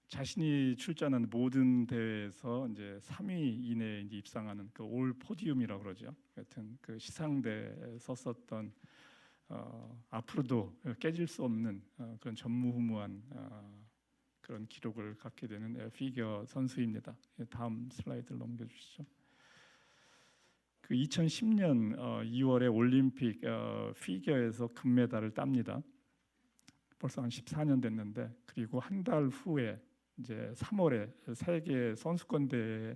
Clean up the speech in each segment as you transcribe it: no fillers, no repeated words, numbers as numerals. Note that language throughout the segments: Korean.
자신이 출전한 모든 대회에서 이제 3위 이내에 이제 입상하는 그 올 포디움이라고 그러죠. 하여튼 그 시상대에 섰었던 앞으로도 깨질 수 없는 그런 전무후무한 그런 기록을 갖게 되는 피겨 선수입니다. 다음 슬라이드를 넘겨주시죠. 그 2010년 2월에 올림픽 피겨에서 금메달을 tab니다. 벌써 한 14년 됐는데, 그리고 한 달 후에 이제 3월에 세계 선수권대회에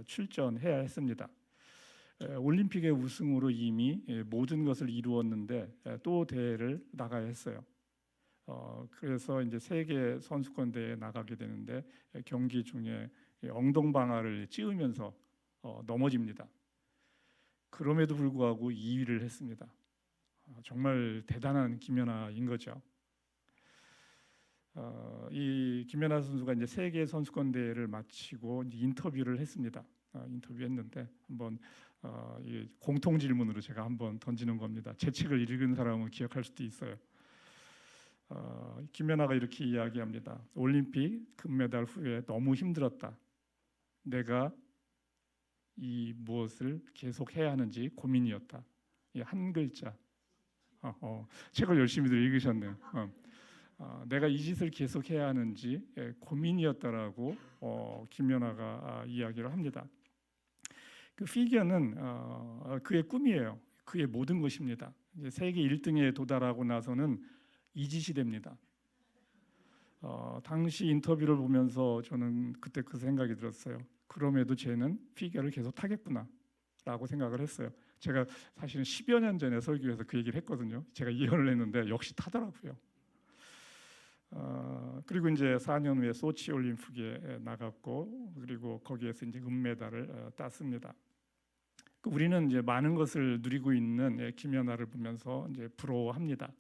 출전해야 했습니다. 올림픽의 우승으로 이미 모든 것을 이루었는데 또 대회를 나가야 했어요. 그래서 이제 세계 선수권대회에 나가게 되는데 경기 중에 엉덩방아를 찧으면서 넘어집니다. 그럼에도 불구하고 2위를 했습니다. 정말 대단한 김연아인 거죠. 이 김연아 선수가 이제 세계 선수권 대회를 마치고 이제 인터뷰를 했습니다. 인터뷰했는데 한번 이 공통 질문으로 제가 한번 던지는 겁니다. 제 책을 읽은 사람은 기억할 수도 있어요. 김연아가 이렇게 이야기합니다. 올림픽 금메달 후에 너무 힘들었다. 내가 이 무엇을 계속 해야 하는지 고민이었다. 이 한 글자. 책을 열심히들 읽으셨네요. 내가 이 짓을 계속 해야 하는지 고민이었다라고 김연아가 이야기를 합니다. 그 피겨는 그의 꿈이에요. 그의 모든 것입니다. 이제 세계 1등에 도달하고 나서는 이 짓이 됩니다. 당시 인터뷰를 보면서 저는 그때 그 생각이 들었어요. 그럼에도 쟤는 피겨를 계속 타겠구나 라고 생각을 했어요. 제가 사실은 10여 년 전에 설교에서 그 얘기를 했거든요. 제가 예언을 했는데 역시 타더라고요. 그리고 이제 4년 후에 소치 올림픽에 나갔고, 그리고 거기에서 이제 은메달을 땄습니다. 우리는 이제 많은 것을 누리고 있는 김연아를 보면서 이제 부러워합니다.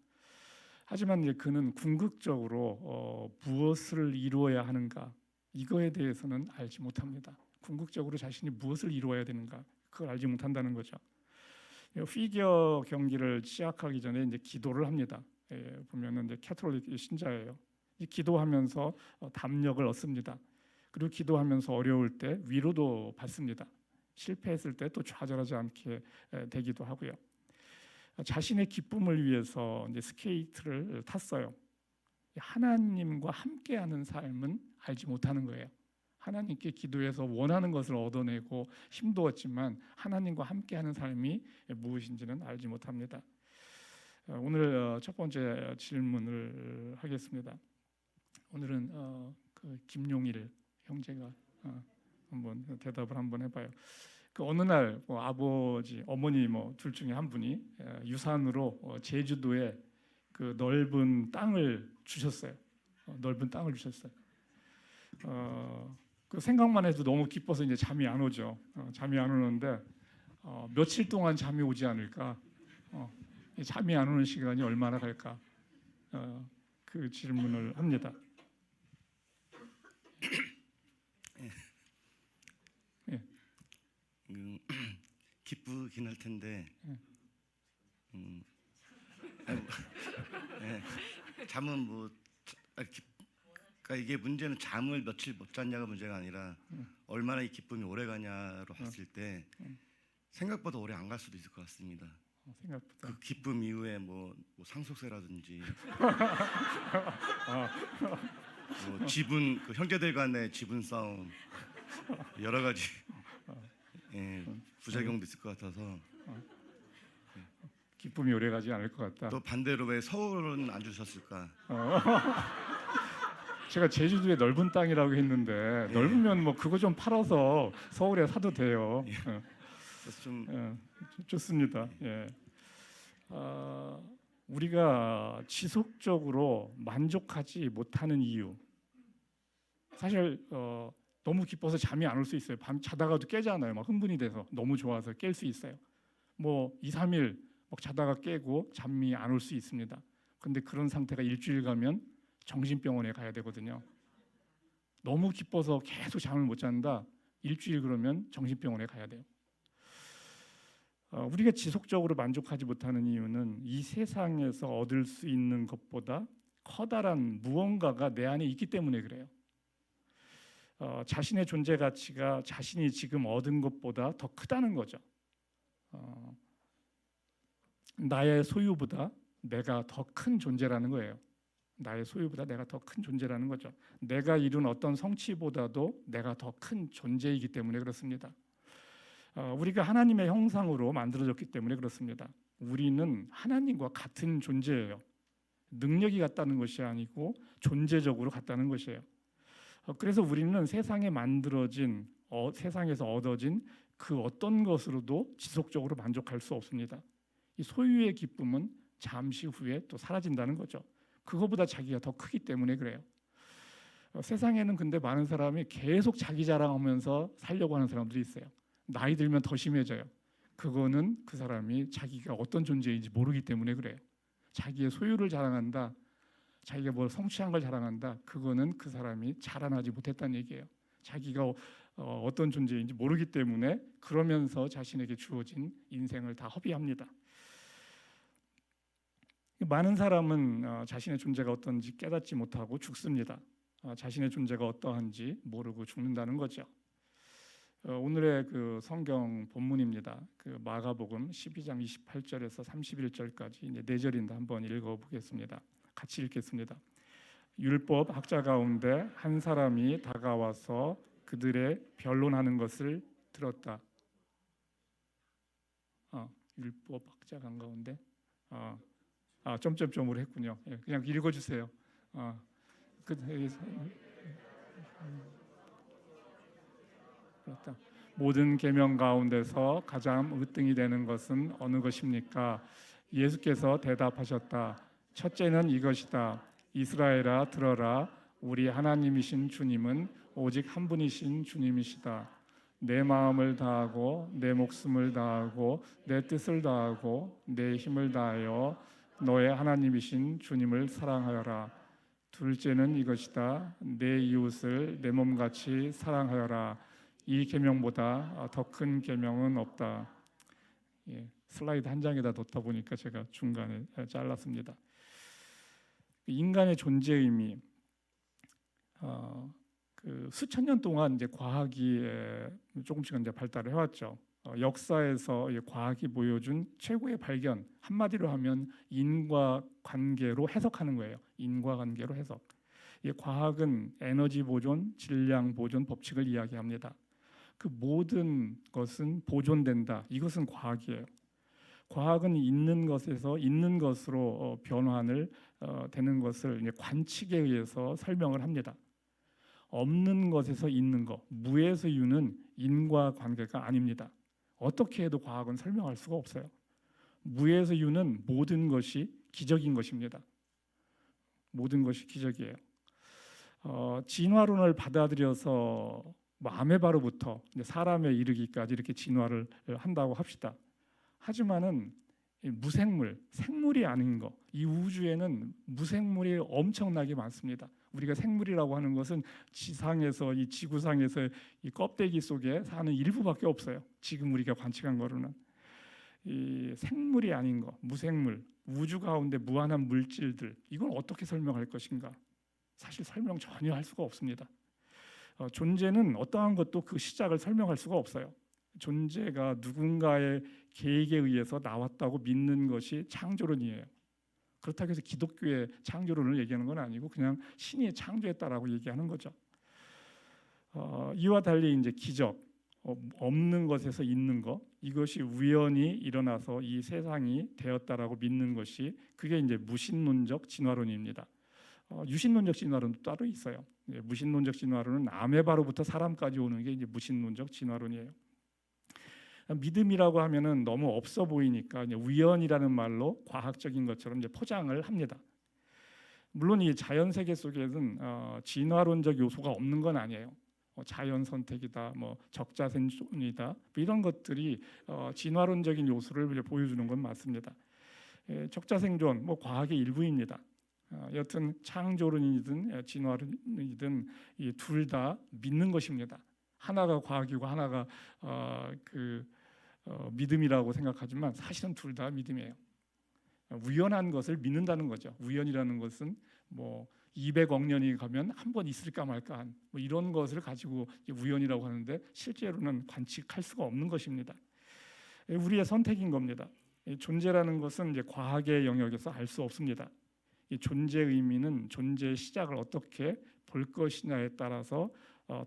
하지만 이제 그는 궁극적으로 무엇을 이루어야 하는가, 이거에 대해서는 알지 못합니다. 궁극적으로 자신이 무엇을 이루어야 되는가, 그걸 알지 못한다는 거죠. 피겨 경기를 시작하기 전에 이제 기도를 합니다. 보면은 이제 캐톨릭 신자예요. 기도하면서 담력을 얻습니다. 그리고 기도하면서 어려울 때 위로도 받습니다. 실패했을 때 또 좌절하지 않게 되기도 하고요. 자신의 기쁨을 위해서 이제 스케이트를 탔어요. 하나님과 함께하는 삶은 알지 못하는 거예요. 하나님께 기도해서 원하는 것을 얻어내고 힘도 얻지만 하나님과 함께하는 삶이 무엇인지는 알지 못합니다. 오늘 첫 번째 질문을 하겠습니다. 오늘은 그 김용일 형제가 한번 대답을 한번 해봐요. 그 어느 날 아버지, 어머니 둘 중에 한 분이 유산으로 제주도에 그 넓은 땅을 주셨어요. 넓은 땅을 주셨어요. 그 생각만 해도 너무 기뻐서 이제 잠이 안 오죠. 잠이 안 오는데 며칠 동안 잠이 오지 않을까? 잠이 안 오는 시간이 얼마나 갈까? 그 질문을 합니다. 예. 기쁘긴 할 텐데 잠은 그러니까 이게 문제는 잠을 며칠 못 잤냐가 문제가 아니라 얼마나 이 기쁨이 오래 가냐로 봤을 때 생각보다 오래 안 갈 수도 있을 것 같습니다. 생각보다 그 기쁨 이후에 뭐 상속세라든지 뭐 지분, 그 형제들 간의 지분 싸움, 여러 가지 부작용도 있을 것 같아서 기쁨이 오래가지 않을 것 같다. 또 반대로 왜 서울은 안 주셨을까? 제가 제주도에 넓은 땅이라고 했는데 넓으면 뭐 그거 좀 팔아서 서울에 사도 돼요. 그래서 좀 좋습니다. 예. 우리가 지속적으로 만족하지 못하는 이유, 사실 너무 기뻐서 잠이 안 올 수 있어요. 밤 자다가도 깨잖아요. 막 흥분이 돼서 너무 좋아서 깰 수 있어요. 뭐 2, 3일 막 자다가 깨고 잠이 안 올 수 있습니다. 근데 그런 상태가 일주일 가면 정신병원에 가야 되거든요. 너무 기뻐서 계속 잠을 못 잔다. 일주일 그러면 정신병원에 가야 돼요. 우리가 지속적으로 만족하지 못하는 이유는 이 세상에서 얻을 수 있는 것보다 커다란 무언가가 내 안에 있기 때문에 그래요. 자신의 존재 가치가 자신이 지금 얻은 것보다 더 크다는 거죠. 나의 소유보다 내가 더 큰 존재라는 거예요. 나의 소유보다 내가 더 큰 존재라는 거죠. 내가 이룬 어떤 성취보다도 내가 더 큰 존재이기 때문에 그렇습니다. 우리가 하나님의 형상으로 만들어졌기 때문에 그렇습니다. 우리는 하나님과 같은 존재예요. 능력이 같다는 것이 아니고 존재적으로 같다는 것이에요. 그래서 우리는 세상에 만들어진 세상에서 얻어진 그 어떤 것으로도 지속적으로 만족할 수 없습니다. 이 소유의 기쁨은 잠시 후에 또 사라진다는 거죠. 그거보다 자기가 더 크기 때문에 그래요. 세상에는 근데 많은 사람이 계속 자기 자랑하면서 살려고 하는 사람들이 있어요. 나이 들면 더 심해져요. 그거는 그 사람이 자기가 어떤 존재인지 모르기 때문에 그래요. 자기의 소유를 자랑한다, 자기가 뭘 성취한 걸 자랑한다, 그거는 그 사람이 자라나지 못했다는 얘기예요. 자기가 어떤 존재인지 모르기 때문에 그러면서 자신에게 주어진 인생을 다 허비합니다. 많은 사람은 자신의 존재가 어떤지 깨닫지 못하고 죽습니다. 자신의 존재가 어떠한지 모르고 죽는다는 거죠. 오늘의 그 성경 본문입니다. 그 마가복음 12장 28절에서 31절까지 이제 4절인데 한번 읽어보겠습니다. 같이 읽겠습니다. 율법 학자 가운데 한 사람이 다가와서 그들의 변론하는 것을 들었다. 율법 학자 가운데 점점점으로 했군요. 그냥 읽어주세요. 그렇다. 모든 계명 가운데서 가장 으뜸이 되는 것은 어느 것입니까? 예수께서 대답하셨다. 첫째는 이것이다. 이스라엘아 들어라. 우리 하나님이신 주님은 오직 한 분이신 주님이시다. 내 마음을 다하고 내 목숨을 다하고 내 뜻을 다하고 내 힘을 다하여 너의 하나님이신 주님을 사랑하여라. 둘째는 이것이다. 내 이웃을 내 몸같이 사랑하여라. 이 계명보다 더 큰 계명은 없다. 슬라이드 한 장에다 놓다 보니까 제가 중간에 잘랐습니다. 인간의 존재 의미, 그 수천 년 동안 이제 과학이 조금씩 이제 발달을 해왔죠. 역사에서 과학이 보여준 최고의 발견, 한마디로 하면 인과관계로 해석하는 거예요. 인과관계로 해석. 이 과학은 에너지 보존, 질량 보존 법칙을 이야기합니다. 그 모든 것은 보존된다. 이것은 과학이에요. 과학은 있는 것에서 있는 것으로 변환을 되는 것을 이제 관측에 의해서 설명을 합니다. 없는 것에서 있는 것, 무에서 유는 인과관계가 아닙니다. 어떻게 해도 과학은 설명할 수가 없어요. 무에서 유는 모든 것이 기적인 것입니다. 모든 것이 기적이에요. 진화론을 받아들여서 아메바로부터 사람에 이르기까지 이렇게 진화를 한다고 합시다. 하지만은 무생물, 생물이 아닌 거, 이 우주에는 무생물이 엄청나게 많습니다. 우리가 생물이라고 하는 것은 지상에서 이 지구상에서 이 껍데기 속에 사는 일부밖에 없어요. 지금 우리가 관측한 거로는 이 생물이 아닌 거, 무생물, 우주 가운데 무한한 물질들, 이걸 어떻게 설명할 것인가? 사실 설명 전혀 할 수가 없습니다. 존재는 어떠한 것도 그 시작을 설명할 수가 없어요. 존재가 누군가의 계획에 의해서 나왔다고 믿는 것이 창조론이에요. 그렇다고 해서 기독교의 창조론을 얘기하는 건 아니고 그냥 신이 창조했다라고 얘기하는 거죠. 이와 달리 이제 기적, 없는 것에서 있는 것, 이것이 우연히 일어나서 이 세상이 되었다라고 믿는 것이 그게 이제 무신론적 진화론입니다. 유신론적 진화론도 따로 있어요. 무신론적 진화론은 아메바로부터 사람까지 오는 게 이제 무신론적 진화론이에요. 믿음이라고 하면은 너무 없어 보이니까 이제 우연이라는 말로 과학적인 것처럼 이제 포장을 합니다. 물론 이 자연 세계 속에는 진화론적 요소가 없는 건 아니에요. 자연 선택이다, 적자생존이다, 이런 것들이 진화론적인 요소를 보여주는 건 맞습니다. 적자생존, 과학의 일부입니다. 여튼 창조론이든 진화론이든 이 둘 다 믿는 것입니다. 하나가 과학이고 하나가 믿음이라고 생각하지만 사실은 둘 다 믿음이에요. 우연한 것을 믿는다는 거죠. 우연이라는 것은 200억 년이 가면 한 번 있을까 말까 한 뭐 이런 것을 가지고 우연이라고 하는데 실제로는 관측할 수가 없는 것입니다. 우리의 선택인 겁니다. 존재라는 것은 이제 과학의 영역에서 알 수 없습니다. 이 존재의 의미는 존재의 시작을 어떻게 볼 것이냐에 따라서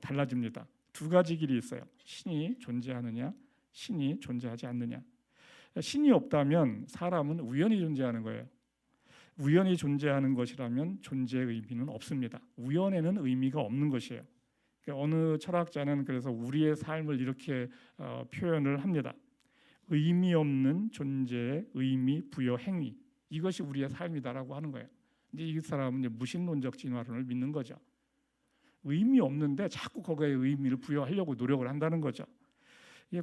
달라집니다. 두 가지 길이 있어요. 신이 존재하느냐, 신이 존재하지 않느냐. 신이 없다면 사람은 우연히 존재하는 거예요. 우연히 존재하는 것이라면 존재의 의미는 없습니다. 우연에는 의미가 없는 것이에요. 어느 철학자는 그래서 우리의 삶을 이렇게 표현을 합니다. 의미 없는 존재의 의미 부여 행위, 이것이 우리의 삶이다라고 하는 거예요. 이제 이 사람은 이제 무신론적 진화론을 믿는 거죠. 의미 없는데 자꾸 거기에 의미를 부여하려고 노력을 한다는 거죠.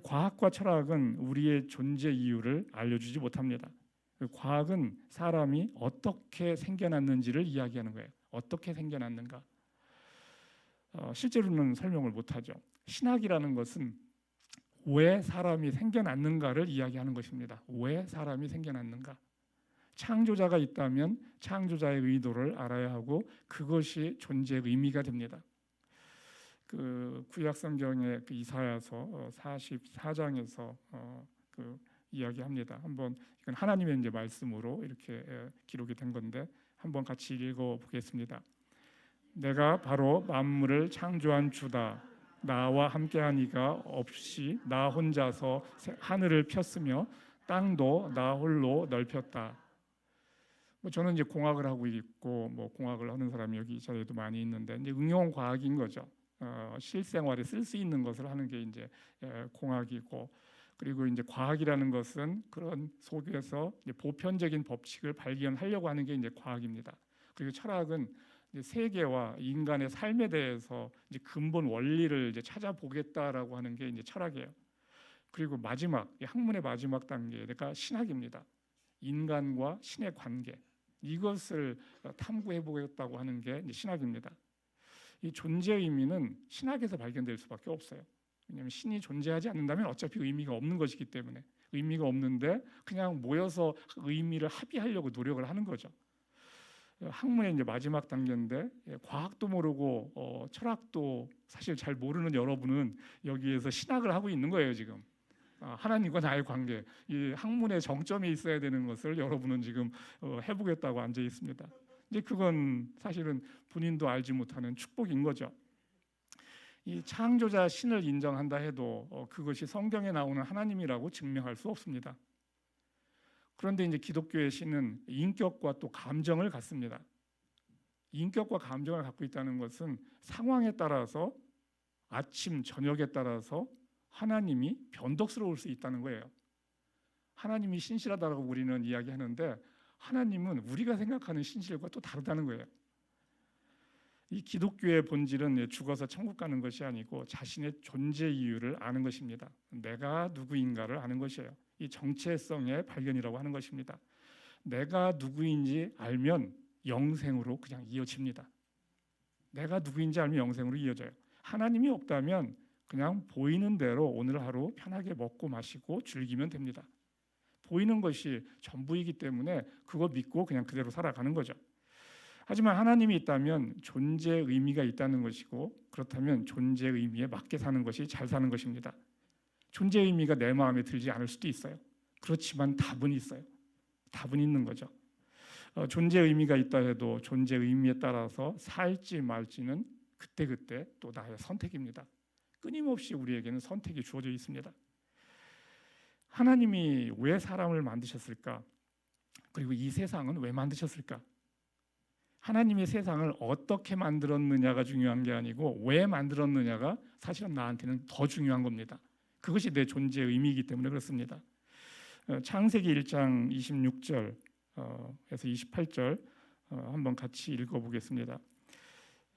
과학과 철학은 우리의 존재 이유를 알려주지 못합니다. 과학은 사람이 어떻게 생겨났는지를 이야기하는 거예요. 어떻게 생겨났는가? 실제로는 설명을 못하죠. 신학이라는 것은 왜 사람이 생겨났는가를 이야기하는 것입니다. 왜 사람이 생겨났는가? 창조자가 있다면 창조자의 의도를 알아야 하고 그것이 존재의 의미가 됩니다. 그 구약 성경의 그 이사야서 44장에서 그 이야기합니다. 한번 이건 하나님의 이제 말씀으로 이렇게 기록이 된 건데 한번 같이 읽어 보겠습니다. 내가 바로 만물을 창조한 주다. 나와 함께한 이가 없이 나 혼자서 하늘을 폈으며 땅도 나 홀로 넓혔다. 저는 이제 공학을 하고 있고 뭐 공학을 하는 사람이 여기 이 자리에도 많이 있는데 이제 응용 과학인 거죠. 실생활에 쓸 수 있는 것을 하는 게 이제 공학이고, 그리고 이제 과학이라는 것은 그런 속에서 이제 보편적인 법칙을 발견하려고 하는 게 이제 과학입니다. 그리고 철학은 이제 세계와 인간의 삶에 대해서 이제 근본 원리를 이제 찾아보겠다라고 하는 게 이제 철학이에요. 그리고 마지막 학문의 마지막 단계가 신학입니다. 인간과 신의 관계, 이것을 탐구해 보겠다고 하는 게 이제 신학입니다. 이 존재의 의미는 신학에서 발견될 수밖에 없어요. 왜냐하면 신이 존재하지 않는다면 어차피 의미가 없는 것이기 때문에, 의미가 없는데 그냥 모여서 의미를 합의하려고 노력을 하는 거죠. 학문의 이제 마지막 단계인데 과학도 모르고 철학도 사실 잘 모르는 여러분은 여기에서 신학을 하고 있는 거예요 지금. 하나님과 나의 관계, 이 학문의 정점에 있어야 되는 것을 여러분은 지금 해보겠다고 앉아 있습니다. 이제 그건 사실은 본인도 알지 못하는 축복인 거죠. 이 창조자 신을 인정한다 해도 그것이 성경에 나오는 하나님이라고 증명할 수 없습니다. 그런데 이제 기독교의 신은 인격과 또 감정을 갖습니다. 인격과 감정을 갖고 있다는 것은 상황에 따라서 아침, 저녁에 따라서 하나님이 변덕스러울 수 있다는 거예요. 하나님이 신실하다고 우리는 이야기하는데 하나님은 우리가 생각하는 신실과 또 다르다는 거예요. 이 기독교의 본질은 죽어서 천국 가는 것이 아니고 자신의 존재 이유를 아는 것입니다. 내가 누구인가를 아는 것이에요. 이 정체성의 발견이라고 하는 것입니다. 내가 누구인지 알면 영생으로 그냥 이어집니다. 내가 누구인지 알면 영생으로 이어져요. 하나님이 없다면 그냥 보이는 대로 오늘 하루 편하게 먹고 마시고 즐기면 됩니다. 보이는 것이 전부이기 때문에 그거 믿고 그냥 그대로 살아가는 거죠. 하지만 하나님이 있다면 존재의 의미가 있다는 것이고, 그렇다면 존재의 의미에 맞게 사는 것이 잘 사는 것입니다. 존재의 의미가 내 마음에 들지 않을 수도 있어요. 그렇지만 답은 있어요. 답은 있는 거죠. 존재의 의미가 있다 해도 존재의 의미에 따라서 살지 말지는 그때그때 또 나의 선택입니다. 끊임없이 우리에게는 선택이 주어져 있습니다. 하나님이 왜 사람을 만드셨을까? 그리고 이 세상은 왜 만드셨을까? 하나님이 세상을 어떻게 만들었느냐가 중요한 게 아니고 왜 만들었느냐가 사실은 나한테는 더 중요한 겁니다. 그것이 내 존재의 의미이기 때문에 그렇습니다. 창세기 1장 26절에서 28절 한번 같이 읽어보겠습니다.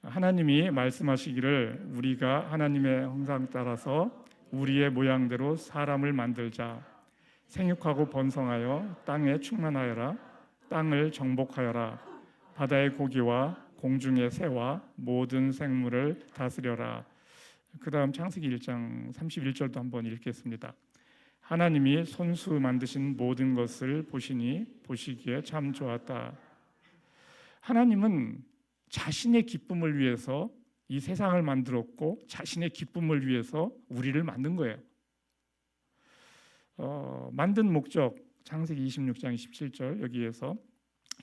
하나님이 말씀하시기를 우리가 하나님의 형상 따라서 우리의 모양대로 사람을 만들자. 생육하고 번성하여 땅에 충만하여라. 땅을 정복하여라. 바다의 고기와 공중의 새와 모든 생물을 다스려라. 그 다음 창세기 1장 31절도 한번 읽겠습니다. 하나님이 손수 만드신 모든 것을 보시니 보시기에 참 좋았다. 하나님은 자신의 기쁨을 위해서 이 세상을 만들었고 자신의 기쁨을 위해서 우리를 만든 거예요. 만든 목적 창세기 26장 27절 여기에서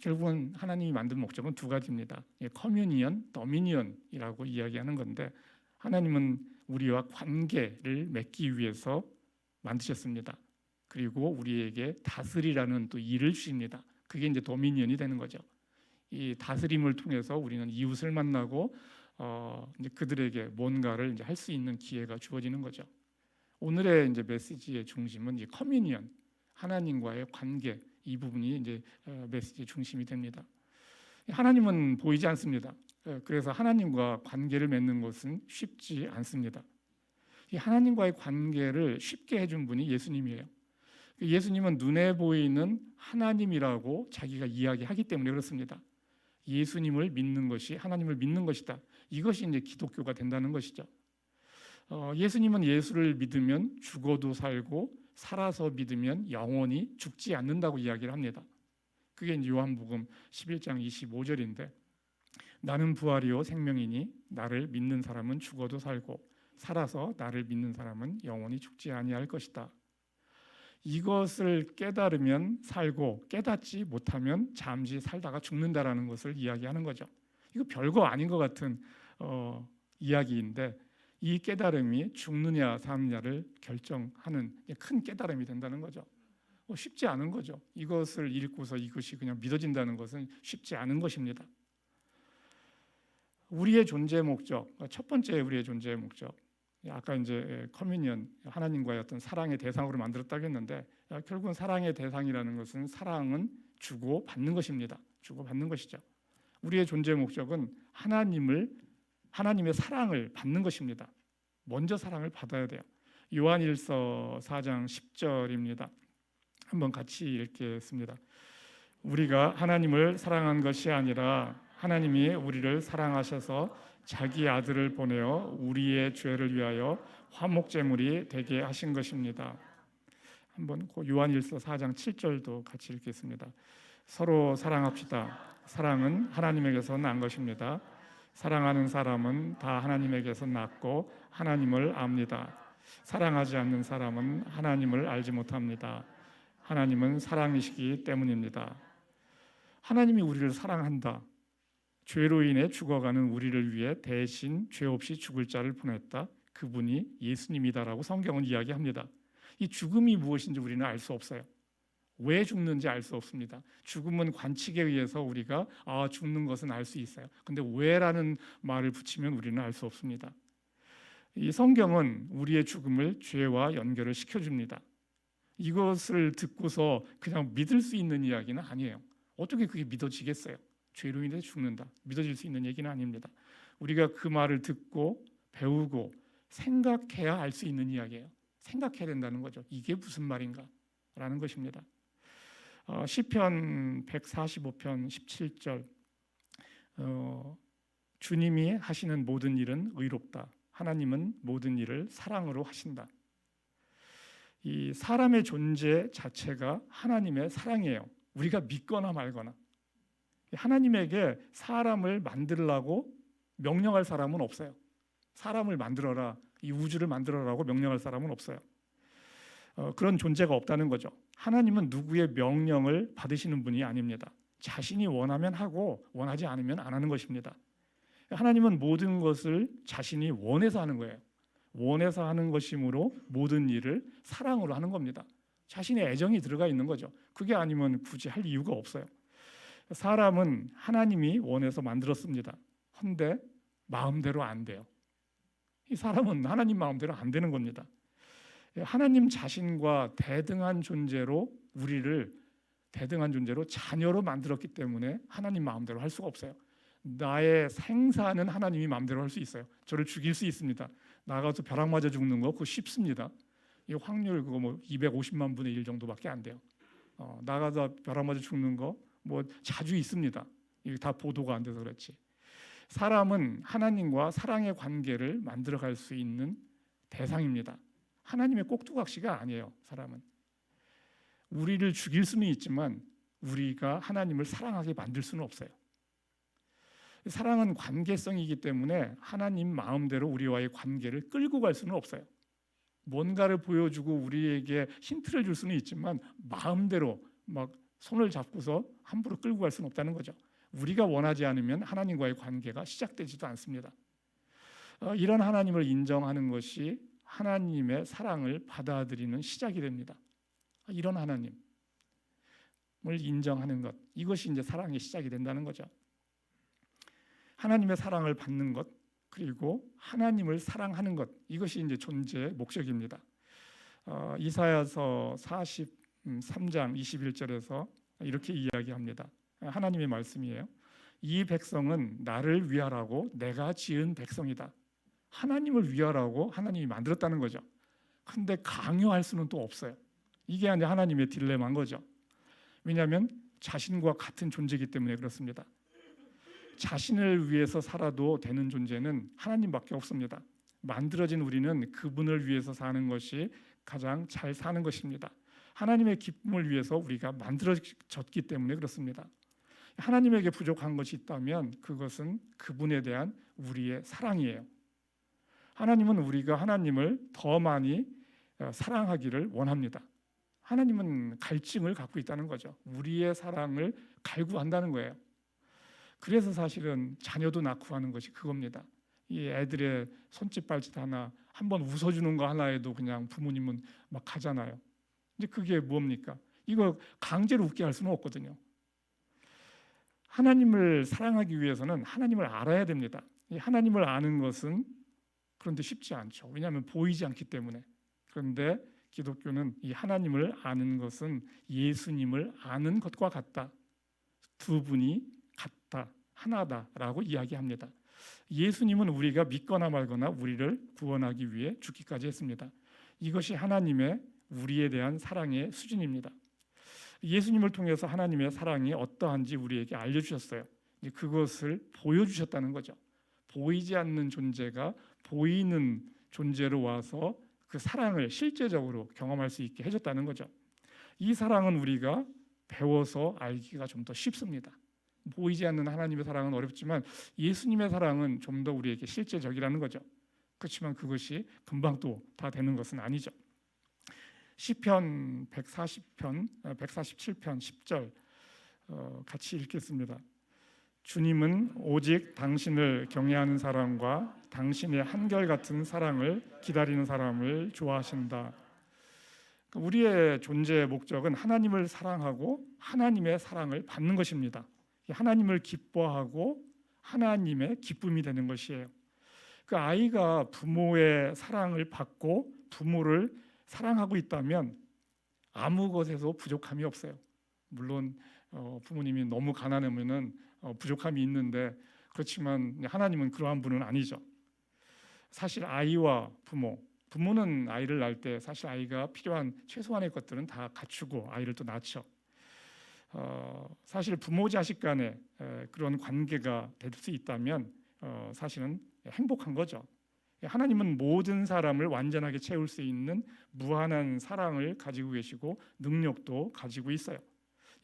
결국은 하나님이 만든 목적은 두 가지입니다. 커뮤니언, 더미니언이라고 이야기하는 건데 하나님은 우리와 관계를 맺기 위해서 만드셨습니다. 그리고 우리에게 다스리라는 또 일을 주십니다. 그게 이제 도미니언이 되는 거죠. 이 다스림을 통해서 우리는 이웃을 만나고 이제 그들에게 뭔가를 이제 할 수 있는 기회가 주어지는 거죠. 오늘의 이제 메시지의 중심은 이 커뮤니언, 하나님과의 관계 이 부분이 이제 메시지의 중심이 됩니다. 하나님은 보이지 않습니다. 그래서 하나님과 관계를 맺는 것은 쉽지 않습니다. 이 하나님과의 관계를 쉽게 해준 분이 예수님이에요. 예수님은 눈에 보이는 하나님이라고 자기가 이야기하기 때문에 그렇습니다. 예수님을 믿는 것이 하나님을 믿는 것이다. 이것이 이제 기독교가 된다는 것이죠. 예수님은 예수를 믿으면 죽어도 살고 살아서 믿으면 영원히 죽지 않는다고 이야기를 합니다. 그게 이제 요한복음 11장 25절인데 나는 부활이요 생명이니 나를 믿는 사람은 죽어도 살고 살아서 나를 믿는 사람은 영원히 죽지 아니할 것이다. 이것을 깨달으면 살고 깨닫지 못하면 잠시 살다가 죽는다라는 것을 이야기하는 거죠. 이거 별거 아닌 것 같은 이야기인데 이 깨달음이 죽느냐 사느냐를 결정하는 큰 깨달음이 된다는 거죠. 쉽지 않은 거죠. 이것을 읽고서 이것이 그냥 믿어진다는 것은 쉽지 않은 것입니다. 우리의 존재 목적, 첫 번째 우리의 존재의 목적. 아까 이제 커뮤니언, 하나님과의 어떤 사랑의 대상으로 만들었다고 했는데 결국은 사랑의 대상이라는 것은 사랑은 주고 받는 것입니다. 주고 받는 것이죠. 우리의 존재 목적은 하나님의 사랑을 받는 것입니다. 먼저 사랑을 받아야 돼요. 요한일서 4장 10절입니다. 한번 같이 읽겠습니다. 우리가 하나님을 사랑한 것이 아니라 하나님이 우리를 사랑하셔서 자기 아들을 보내어 우리의 죄를 위하여 화목제물이 되게 하신 것입니다. 한번 요한일서 4장 7절도 같이 읽겠습니다. 서로 사랑합시다. 사랑은 하나님에게서 난 것입니다. 사랑하는 사람은 다 하나님에게서 났고 하나님을 압니다. 사랑하지 않는 사람은 하나님을 알지 못합니다. 하나님은 사랑이시기 때문입니다. 하나님이 우리를 사랑한다. 죄로 인해 죽어가는 우리를 위해 대신 죄 없이 죽을 자를 보냈다. 그분이 예수님이다라고 성경은 이야기합니다. 이 죽음이 무엇인지 우리는 알 수 없어요. 왜 죽는지 알 수 없습니다. 죽음은 관측에 의해서 우리가 죽는 것은 알 수 있어요. 근데 왜라는 말을 붙이면 우리는 알 수 없습니다. 이 성경은 우리의 죽음을 죄와 연결을 시켜줍니다. 이것을 듣고서 그냥 믿을 수 있는 이야기는 아니에요. 어떻게 그게 믿어지겠어요? 죄로 인해 죽는다. 믿어질 수 있는 얘기는 아닙니다. 우리가 그 말을 듣고 배우고 생각해야 알 수 있는 이야기예요. 생각해야 된다는 거죠. 이게 무슨 말인가? 라는 것입니다. 시편 145편 17절 주님이 하시는 모든 일은 의롭다. 하나님은 모든 일을 사랑으로 하신다. 이 사람의 존재 자체가 하나님의 사랑이에요. 우리가 믿거나 말거나. 하나님에게 사람을 만들라고 명령할 사람은 없어요. 사람을 만들어라, 이 우주를 만들어라고 명령할 사람은 없어요. 그런 존재가 없다는 거죠. 하나님은 누구의 명령을 받으시는 분이 아닙니다. 자신이 원하면 하고 원하지 않으면 안 하는 것입니다. 하나님은 모든 것을 자신이 원해서 하는 거예요. 원해서 하는 것이므로 모든 일을 사랑으로 하는 겁니다. 자신의 애정이 들어가 있는 거죠. 그게 아니면 굳이 할 이유가 없어요. 사람은 하나님이 원해서 만들었습니다. 근데 마음대로 안 돼요. 이 사람은 하나님 마음대로 안 되는 겁니다. 하나님 자신과 대등한 존재로 우리를 대등한 존재로 자녀로 만들었기 때문에 하나님 마음대로 할 수가 없어요. 나의 생사는 하나님이 마음대로 할 수 있어요. 저를 죽일 수 있습니다. 나가서 벼락 맞아 죽는 거 그거 쉽습니다. 이 확률 그거 뭐 250만 분의 1 정도밖에 안 돼요. 나가서 벼락 맞아 죽는 거 뭐 자주 있습니다. 이게 다 보도가 안 돼서 그렇지. 사람은 하나님과 사랑의 관계를 만들어갈 수 있는 대상입니다. 하나님의 꼭두각시가 아니에요. 사람은 우리를 죽일 수는 있지만 우리가 하나님을 사랑하게 만들 수는 없어요. 사랑은 관계성이기 때문에 하나님 마음대로 우리와의 관계를 끌고 갈 수는 없어요. 뭔가를 보여주고 우리에게 힌트를 줄 수는 있지만 마음대로 막 손을 잡고서 함부로 끌고 갈 수는 없다는 거죠. 우리가 원하지 않으면 하나님과의 관계가 시작되지도 않습니다. 이런 하나님을 인정하는 것이 하나님의 사랑을 받아들이는 시작이 됩니다. 이런 하나님을 인정하는 것, 이것이 이제 사랑의 시작이 된다는 거죠. 하나님의 사랑을 받는 것, 그리고 하나님을 사랑하는 것, 이것이 이제 존재의 목적입니다. 이사야서 43장 21절에서 이렇게 이야기합니다. 하나님의 말씀이에요. 이 백성은 나를 위하라고 내가 지은 백성이다. 하나님을 위하라고 하나님이 만들었다는 거죠. 근데 강요할 수는 또 없어요. 이게 이제 하나님의 딜레마인 거죠. 왜냐하면 자신과 같은 존재이기 때문에 그렇습니다. 자신을 위해서 살아도 되는 존재는 하나님밖에 없습니다. 만들어진 우리는 그분을 위해서 사는 것이 가장 잘 사는 것입니다. 하나님의 기쁨을 위해서 우리가 만들어졌기 때문에 그렇습니다. 하나님에게 부족한 것이 있다면 그것은 그분에 대한 우리의 사랑이에요. 하나님은 우리가 하나님을 더 많이 사랑하기를 원합니다. 하나님은 갈증을 갖고 있다는 거죠. 우리의 사랑을 갈구한다는 거예요. 그래서 사실은 자녀도 낳고 하는 것이 그겁니다. 이 애들의 손짓 발짓 하나, 한번 웃어주는 거 하나에도 그냥 부모님은 막 가잖아요. 이제 그게 뭡니까? 이거 강제로 웃게 할 수는 없거든요. 하나님을 사랑하기 위해서는 하나님을 알아야 됩니다. 이 하나님을 아는 것은 그런데 쉽지 않죠. 왜냐하면 보이지 않기 때문에. 그런데 기독교는 이 하나님을 아는 것은 예수님을 아는 것과 같다. 두 분이 같다, 하나다라고 이야기합니다. 예수님은 우리가 믿거나 말거나 우리를 구원하기 위해 죽기까지 했습니다. 이것이 하나님의 우리에 대한 사랑의 수준입니다. 예수님을 통해서 하나님의 사랑이 어떠한지 우리에게 알려주셨어요. 그것을 보여주셨다는 거죠. 보이지 않는 존재가 보이는 존재로 와서 그 사랑을 실제적으로 경험할 수 있게 해줬다는 거죠. 이 사랑은 우리가 배워서 알기가 좀 더 쉽습니다. 보이지 않는 하나님의 사랑은 어렵지만 예수님의 사랑은 좀 더 우리에게 실제적이라는 거죠. 그렇지만 그것이 금방 또 다 되는 것은 아니죠. 시편 147편 10절 같이 읽겠습니다. 주님은 오직 당신을 경외하는 사람과 당신의 한결같은 사랑을 기다리는 사람을 좋아하신다. 우리의 존재의 목적은 하나님을 사랑하고 하나님의 사랑을 받는 것입니다. 하나님을 기뻐하고 하나님의 기쁨이 되는 것이에요. 그 아이가 부모의 사랑을 받고 부모를 사랑하고 있다면 아무 것에서 부족함이 없어요. 물론 부모님이 너무 가난하면은 부족함이 있는데 그렇지만 하나님은 그러한 분은 아니죠. 사실 아이와 부모는 아이를 낳을 때 사실 아이가 필요한 최소한의 것들은 다 갖추고 아이를 또 낳죠. 사실 부모 자식 간에 그런 관계가 될 수 있다면 사실은 행복한 거죠. 하나님은 모든 사람을 완전하게 채울 수 있는 무한한 사랑을 가지고 계시고 능력도 가지고 있어요.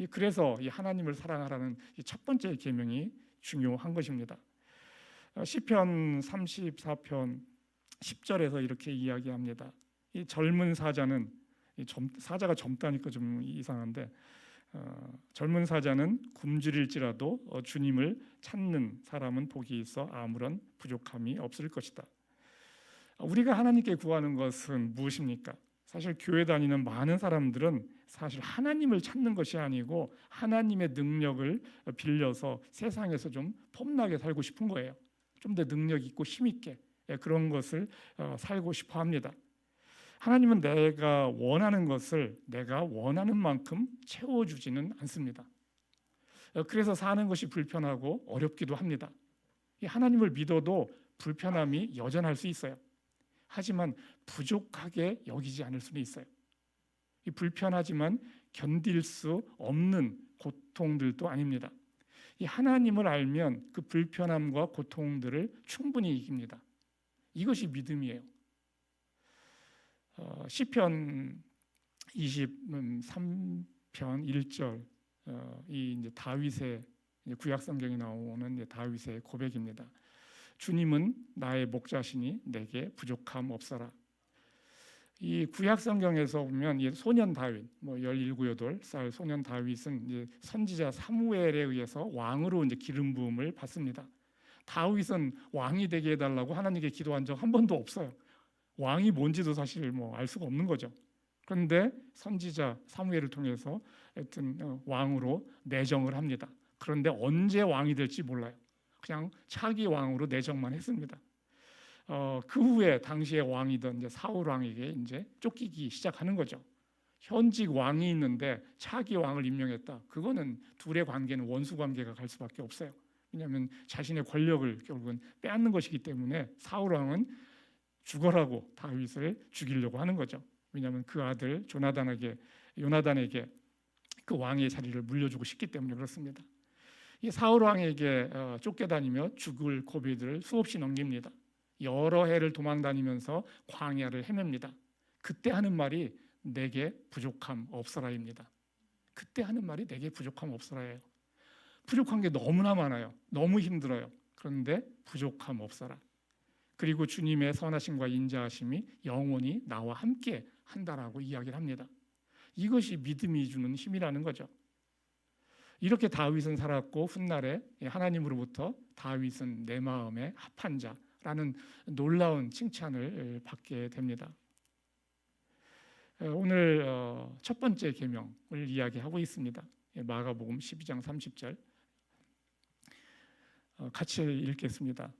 그래서 이 하나님을 사랑하라는 첫 번째 계명이 중요한 것입니다. 시편 34편 10절에서 이렇게 이야기합니다. 이 젊은 사자는 사자가 젊다니까 좀 이상한데 젊은 사자는 굶주릴지라도 주님을 찾는 사람은 복이 있어 아무런 부족함이 없을 것이다. 우리가 하나님께 구하는 것은 무엇입니까? 사실 교회 다니는 많은 사람들은 사실 하나님을 찾는 것이 아니고 하나님의 능력을 빌려서 세상에서 좀 폼나게 살고 싶은 거예요. 좀 더 능력 있고 힘 있게 그런 것을 살고 싶어 합니다. 하나님은 내가 원하는 것을 내가 원하는 만큼 채워주지는 않습니다. 그래서 사는 것이 불편하고 어렵기도 합니다. 하나님을 믿어도 불편함이 여전할 수 있어요. 하지만 부족하게 여기지 않을 수는 있어요. 이 불편하지만 견딜 수 없는 고통들도 아닙니다. 이 하나님을 알면 그 불편함과 고통들을 충분히 이깁니다. 이것이 믿음이에요. 시편 23편 1절 이 이제 다윗의 구약 성경에 나오는 다윗의 고백입니다. 주님은 나의 목자시니 내게 부족함 없어라. 이 구약 성경에서 보면 이 소년 다윗, 17, 18살 소년 다윗은 이제 선지자 사무엘에 의해서 왕으로 이제 기름 부음을 받습니다. 다윗은 왕이 되게 해달라고 하나님께 기도한 적 한 번도 없어요. 왕이 뭔지도 사실 알 수가 없는 거죠. 그런데 선지자 사무엘을 통해서 하여튼 왕으로 내정을 합니다. 그런데 언제 왕이 될지 몰라요. 그냥 차기 왕으로 내정만 했습니다. 그 후에 당시에 왕이던 이제 사울 왕에게 이제 쫓기기 시작하는 거죠. 현직 왕이 있는데 차기 왕을 임명했다. 그거는 둘의 관계는 원수 관계가 갈 수밖에 없어요. 왜냐하면 자신의 권력을 결국은 빼앗는 것이기 때문에 사울 왕은 죽어라고 다윗을 죽이려고 하는 거죠. 왜냐하면 그 아들 요나단에게 그 왕의 자리를 물려주고 싶기 때문에 그렇습니다. 이 사울 왕에게 쫓겨다니며 죽을 고비들을 수없이 넘깁니다. 여러 해를 도망다니면서 광야를 헤맵니다. 그때 하는 말이 내게 부족함 없어라입니다. 그때 하는 말이 내게 부족함 없어라예요. 부족한 게 너무나 많아요. 너무 힘들어요. 그런데 부족함 없어라. 그리고 주님의 선하심과 인자하심이 영원히 나와 함께 한다라고 이야기를 합니다. 이것이 믿음이 주는 힘이라는 거죠. 이렇게 다윗은 살았고 훗날에 하나님으로부터 다윗은 내 마음에 합한 자라는 놀라운 칭찬을 받게 됩니다. 오늘 첫 번째 계명을 이야기하고 있습니다. 마가복음 12장 30절 같이 읽겠습니다.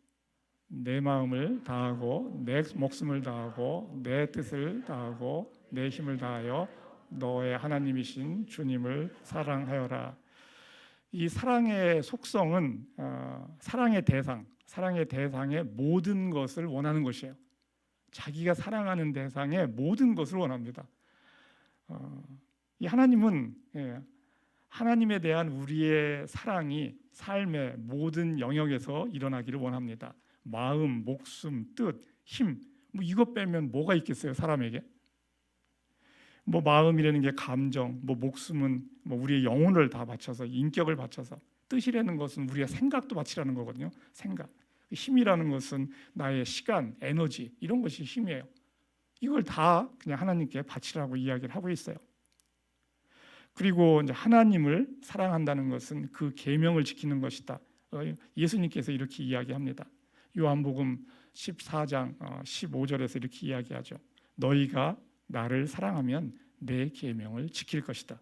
내 마음을 다하고 내 목숨을 다하고 내 뜻을 다하고 내 힘을 다하여 너의 하나님이신 주님을 사랑하여라. 이 사랑의 속성은 사랑의 대상의 모든 것을 원하는 것이에요. 자기가 사랑하는 대상의 모든 것을 원합니다. 이 하나님은 하나님에 대한 우리의 사랑이 삶의 모든 영역에서 일어나기를 원합니다. 마음, 목숨, 뜻, 힘, 이것 빼면 뭐가 있겠어요, 사람에게? 마음이라는 게 감정, 목숨은 우리의 영혼을 다 바쳐서 인격을 바쳐서, 뜻이라는 것은 우리의 생각도 바치라는 거거든요. 생각. 힘이라는 것은 나의 시간, 에너지 이런 것이 힘이에요. 이걸 다 그냥 하나님께 바치라고 이야기를 하고 있어요. 그리고 이제 하나님을 사랑한다는 것은 그 계명을 지키는 것이다. 예수님께서 이렇게 이야기합니다. 요한복음 14장 15절에서 이렇게 이야기하죠. 너희가 나를 사랑하면 내 계명을 지킬 것이다.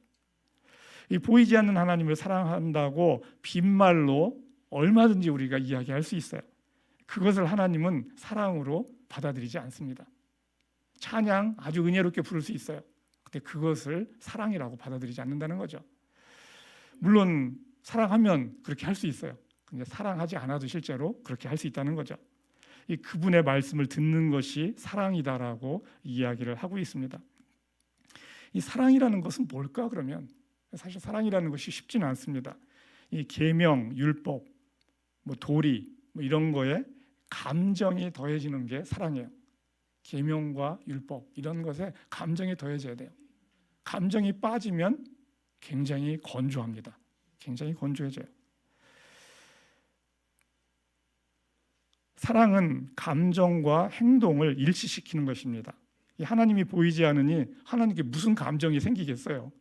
이 보이지 않는 하나님을 사랑한다고 빈말로 얼마든지 우리가 이야기할 수 있어요. 그것을 하나님은 사랑으로 받아들이지 않습니다. 찬양 아주 은혜롭게 부를 수 있어요. 근데 그것을 사랑이라고 받아들이지 않는다는 거죠. 물론 사랑하면 그렇게 할 수 있어요. 근데 사랑하지 않아도 실제로 그렇게 할 수 있다는 거죠. 이 그분의 말씀을 듣는 것이 사랑이다라고 이야기를 하고 있습니다. 이 사랑이라는 것은 뭘까 그러면 사실 사랑이라는 것이 쉽지는 않습니다. 이 계명, 율법, 도리 이런 거에 감정이 더해지는 게 사랑이에요. 계명과 율법 이런 것에 감정이 더해져야 돼요. 감정이 빠지면 굉장히 건조합니다. 굉장히 건조해져요. 사랑은 감정과 행동을 일치시키는 것입니다. 하나님이 보이지 않으니 하나님께 무슨 감정이 생기겠어요?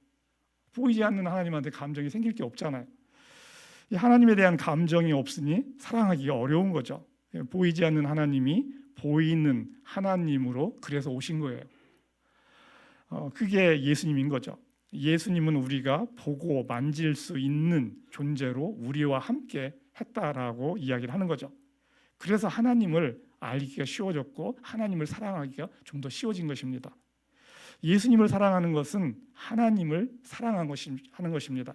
보이지 않는 하나님한테 감정이 생길 게 없잖아요. 하나님에 대한 감정이 없으니 사랑하기가 어려운 거죠. 보이지 않는 하나님이 보이는 하나님으로 그래서 오신 거예요. 그게 예수님인 거죠. 예수님은 우리가 보고 만질 수 있는 존재로 우리와 함께 했다라고 이야기를 하는 거죠. 그래서 하나님을 알기가 쉬워졌고 하나님을 사랑하기가 좀 더 쉬워진 것입니다. 예수님을 사랑하는 것은 하나님을 사랑하는 것입니다.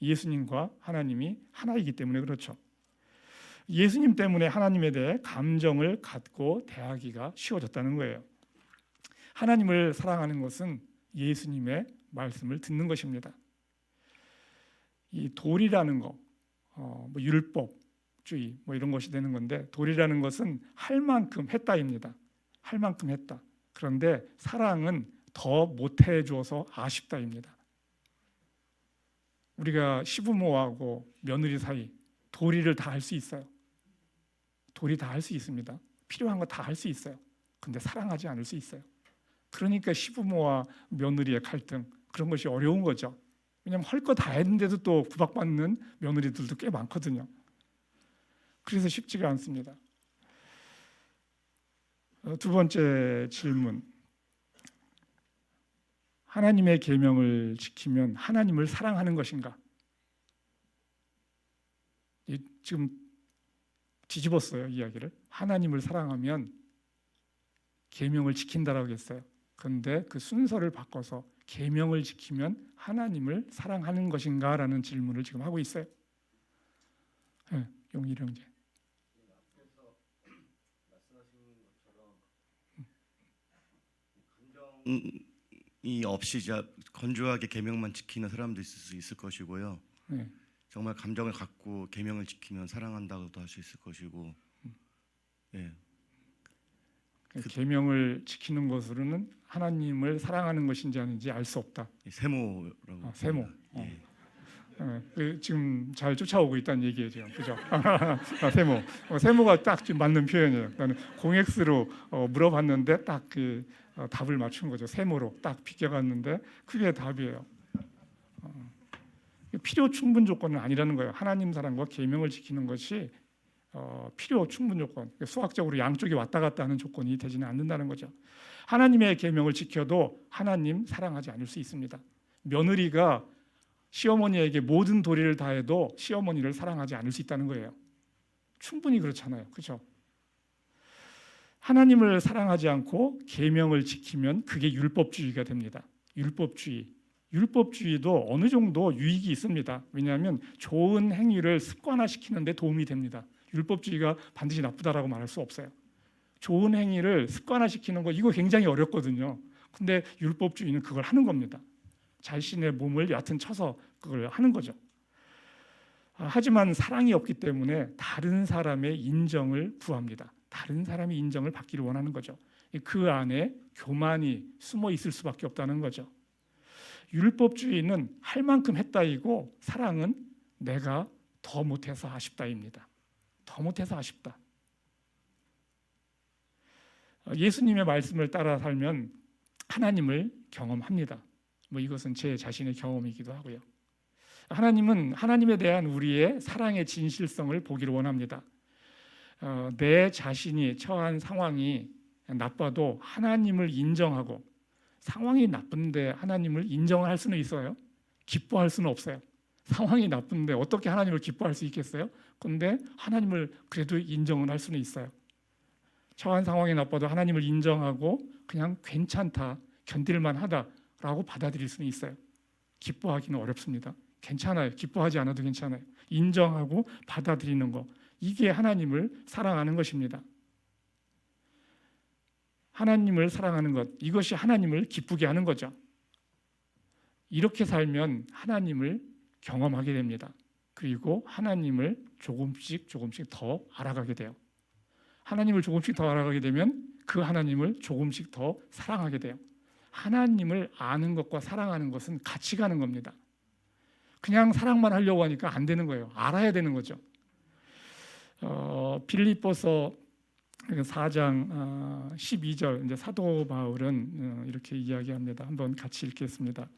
예수님과 하나님이 하나이기 때문에 그렇죠. 예수님 때문에 하나님에 대해 감정을 갖고 대하기가 쉬워졌다는 거예요. 하나님을 사랑하는 것은 예수님의 말씀을 듣는 것입니다. 이 도리라는 거, 율법주의 이런 것이 되는 건데 도리라는 것은 할 만큼 했다입니다. 할 만큼 했다. 그런데 사랑은 더 못해 줘서 아쉽다입니다. 우리가 시부모하고 며느리 사이 도리를 다 할 수 있어요. 도리 다 할 수 있습니다. 필요한 거 다 할 수 있어요. 근데 사랑하지 않을 수 있어요. 그러니까 시부모와 며느리의 갈등, 그런 것이 어려운 거죠. 왜냐하면 할 거 다 했는데도 또 구박받는 며느리들도 꽤 많거든요. 그래서 쉽지가 않습니다. 두 번째 질문. 하나님의 계명을 지키면 하나님을 사랑하는 것인가? 지금 뒤집었어요, 이야기를. 하나님을 사랑하면 계명을 지킨다라고 했어요. 그런데 그 순서를 바꿔서 계명을 지키면 하나님을 사랑하는 것인가라는 질문을 지금 하고 있어요. 네, 용일형제. 감정이 없이 건조하게 계명만 지키는 사람도 있을 수 있을 것이고요. 네. 정말 감정을 갖고 계명을 지키면 사랑한다고도 할 수 있을 것이고, 예. 계명을 지키는 것으로는 하나님을 사랑하는 것인지 아닌지 알 수 없다. 세모라고. 세모. 예. 지금 잘 쫓아오고 있다는 얘기예요, 지금. 그죠? 세모. 세모가 딱 지금 맞는 표현이에요. 나는 공엑스로 물어봤는데 딱 그 답을 맞춘 거죠. 세모로 딱 비껴갔는데 그게 답이에요. 필요 충분 조건은 아니라는 거예요. 하나님 사랑과 계명을 지키는 것이 필요 충분 조건, 수학적으로 양쪽이 왔다 갔다 하는 조건이 되지는 않는다는 거죠. 하나님의 계명을 지켜도 하나님 사랑하지 않을 수 있습니다. 며느리가 시어머니에게 모든 도리를 다해도 시어머니를 사랑하지 않을 수 있다는 거예요. 충분히 그렇잖아요. 그렇죠? 하나님을 사랑하지 않고 계명을 지키면 그게 율법주의가 됩니다. 율법주의도 어느 정도 유익이 있습니다. 왜냐하면 좋은 행위를 습관화시키는 데 도움이 됩니다. 율법주의가 반드시 나쁘다라고 말할 수 없어요. 좋은 행위를 습관화시키는 거 이거 굉장히 어렵거든요. 근데 율법주의는 그걸 하는 겁니다. 자신의 몸을 얕은 쳐서 그걸 하는 거죠. 하지만 사랑이 없기 때문에 다른 사람의 인정을 구합니다. 다른 사람의 인정을 받기를 원하는 거죠. 그 안에 교만이 숨어 있을 수밖에 없다는 거죠. 율법주의는 할 만큼 했다이고 사랑은 내가 더 못해서 아쉽다입니다. 더 못해서 아쉽다. 예수님의 말씀을 따라 살면 하나님을 경험합니다. 이것은 제 자신의 경험이기도 하고요. 하나님은 하나님에 대한 우리의 사랑의 진실성을 보기를 원합니다. 내 자신이 처한 상황이 나빠도 하나님을 인정하고, 상황이 나쁜데 하나님을 인정할 수는 있어요. 기뻐할 수는 없어요. 상황이 나쁜데 어떻게 하나님을 기뻐할 수 있겠어요? 그런데 하나님을 그래도 인정은 할 수는 있어요. 처한 상황이 나빠도 하나님을 인정하고 그냥 괜찮다, 견딜만 하다라고 받아들일 수는 있어요. 기뻐하기는 어렵습니다. 괜찮아요. 기뻐하지 않아도 괜찮아요. 인정하고 받아들이는 거, 이게 하나님을 사랑하는 것입니다. 하나님을 사랑하는 것, 이것이 하나님을 기쁘게 하는 거죠. 이렇게 살면 하나님을 경험하게 됩니다. 그리고 하나님을 조금씩 더 알아가게 돼요. 하나님을 조금씩 더 알아가게 되면 그 하나님을 조금씩 더 사랑하게 돼요. 하나님을 아는 것과 사랑하는 것은 같이 가는 겁니다. 그냥 사랑만 하려고 하니까 안 되는 거예요. 알아야 되는 거죠. 빌립보서 4장 12절 이제 사도 바울은 이렇게 이야기합니다. 한번 같이 읽겠습니다.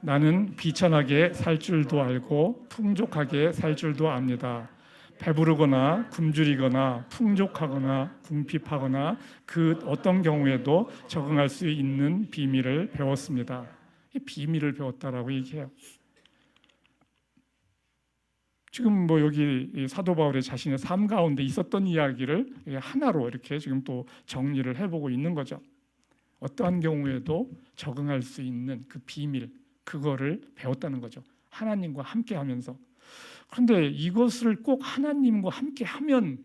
나는 비천하게 살 줄도 알고 풍족하게 살 줄도 압니다. 배부르거나 굶주리거나 풍족하거나 궁핍하거나 그 어떤 경우에도 적응할 수 있는 비밀을 배웠습니다. 이 비밀을 배웠다라고 얘기해요. 지금 여기 사도 바울의 자신의 삶 가운데 있었던 이야기를 하나로 이렇게 지금 또 정리를 해보고 있는 거죠. 어떠한 경우에도 적응할 수 있는 그 비밀, 그거를 배웠다는 거죠. 하나님과 함께 하면서. 그런데 이것을 꼭 하나님과 함께 하면,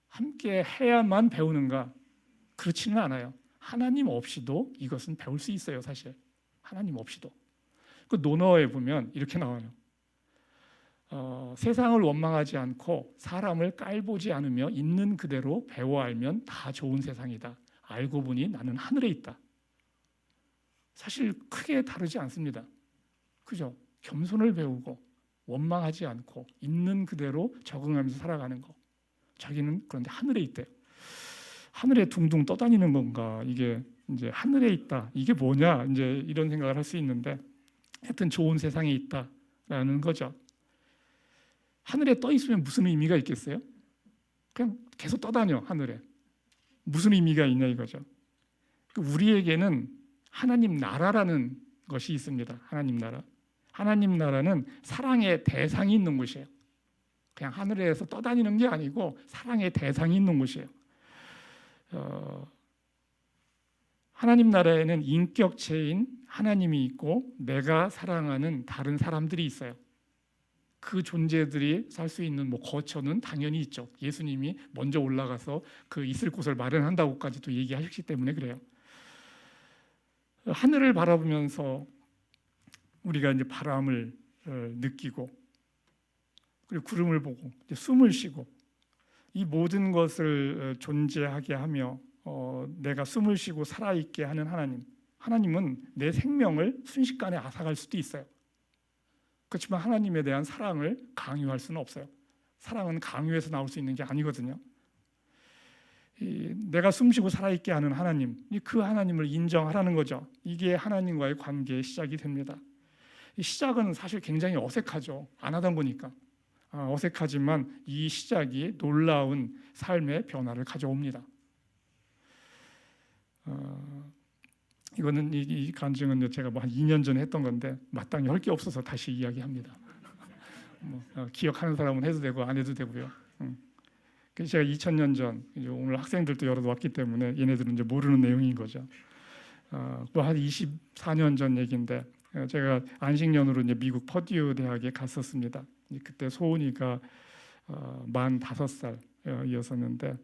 함께 해야만 배우는가? 그렇지는 않아요. 하나님 없이도 이것은 배울 수 있어요, 사실. 하나님 없이도. 그 논어에 보면 이렇게 나와요. 세상을 원망하지 않고 사람을 깔보지 않으며 있는 그대로 배워 알면 다 좋은 세상이다. 알고 보니 나는 하늘에 있다. 사실 크게 다르지 않습니다. 그죠? 겸손을 배우고 원망하지 않고 있는 그대로 적응하면서 살아가는 거. 자기는 그런데 하늘에 있대요. 하늘에 둥둥 떠다니는 건가? 이게 이제 하늘에 있다. 이게 뭐냐? 이제 이런 생각을 할 수 있는데 하여튼 좋은 세상에 있다라는 거죠. 하늘에 떠 있으면 무슨 의미가 있겠어요? 그냥 계속 떠다녀 하늘에. 무슨 의미가 있냐 이거죠. 우리에게는 하나님 나라라는 것이 있습니다. 하나님 나라. 하나님 나라는 사랑의 대상이 있는 곳이에요. 그냥 하늘에서 떠다니는 게 아니고 사랑의 대상이 있는 곳이에요. 하나님 나라에는 인격체인 하나님이 있고 내가 사랑하는 다른 사람들이 있어요. 그 존재들이 살 수 있는 거처는 당연히 있죠. 예수님이 먼저 올라가서 그 있을 곳을 마련한다고까지도 얘기하셨기 때문에 그래요. 하늘을 바라보면서 우리가 이제 바람을 느끼고 그리고 구름을 보고 이제 숨을 쉬고 이 모든 것을 존재하게 하며 내가 숨을 쉬고 살아있게 하는 하나님은 내 생명을 순식간에 앗아갈 수도 있어요. 그렇지만 하나님에 대한 사랑을 강요할 수는 없어요. 사랑은 강요해서 나올 수 있는 게 아니거든요. 내가 숨쉬고 살아있게 하는 하나님, 그 하나님을 인정하라는 거죠. 이게 하나님과의 관계의 시작이 됩니다. 이 시작은 사실 굉장히 어색하죠. 안 하던 거니까. 어색하지만 이 시작이 놀라운 삶의 변화를 가져옵니다. 이거는 이 간증은 제가 한 2년 전에 했던 건데 마땅히 할 게 없어서 다시 이야기합니다. 기억하는 사람은 해도 되고 안 해도 되고요. 그래서 제가 2000년 전 오늘 학생들도 여러 왔기 때문에 얘네들은 이제 모르는 내용인 거죠. 한 24년 전 얘기인데 제가 안식년으로 이제 미국 퍼듀 대학에 갔었습니다. 그때 소은이가 45살이었었는데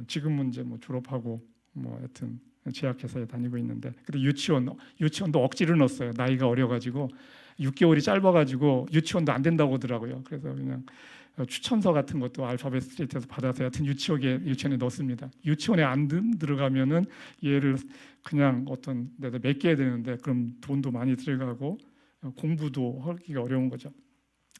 지금은 이제 졸업하고 하여튼 제약회사에 다니고 있는데 그때 유치원도 억지로 넣었어요. 나이가 어려가지고 6개월이 짧아가지고 유치원도 안 된다고 하더라고요. 그래서 그냥 추천서 같은 것도 알파벳 스트리트에서 받아서 하여튼 유치원에 넣습니다. 유치원에 안 들어가면은 얘를 그냥 어떤 데다 맡겨야 되는데 그럼 돈도 많이 들어가고 공부도 하기가 어려운 거죠.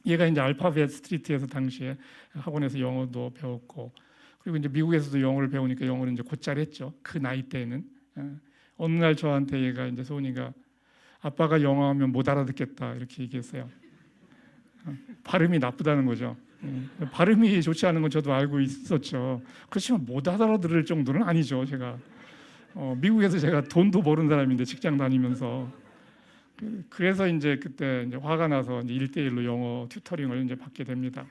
얘가 이제 알파벳 스트리트에서 당시에 학원에서 영어도 배웠고 그리고 이제 미국에서도 영어를 배우니까 영어를 이제 곧잘 했죠. 그 나이 때는. 어느 날 저한테 얘가 이제 소은이가 아빠가 영어하면 못 알아듣겠다 이렇게 얘기했어요. 발음이 나쁘다는 거죠. 발음이 좋지 않은 건 저도 알고 있었죠. 그렇지만 못 알아들을 정도는 아니죠. 제가 미국에서 제가 돈도 버는 사람인데 직장 다니면서 그래서 이제 그때 이제 화가 나서 이제 1대1로 영어 튜터링을 이제 받게 됩니다.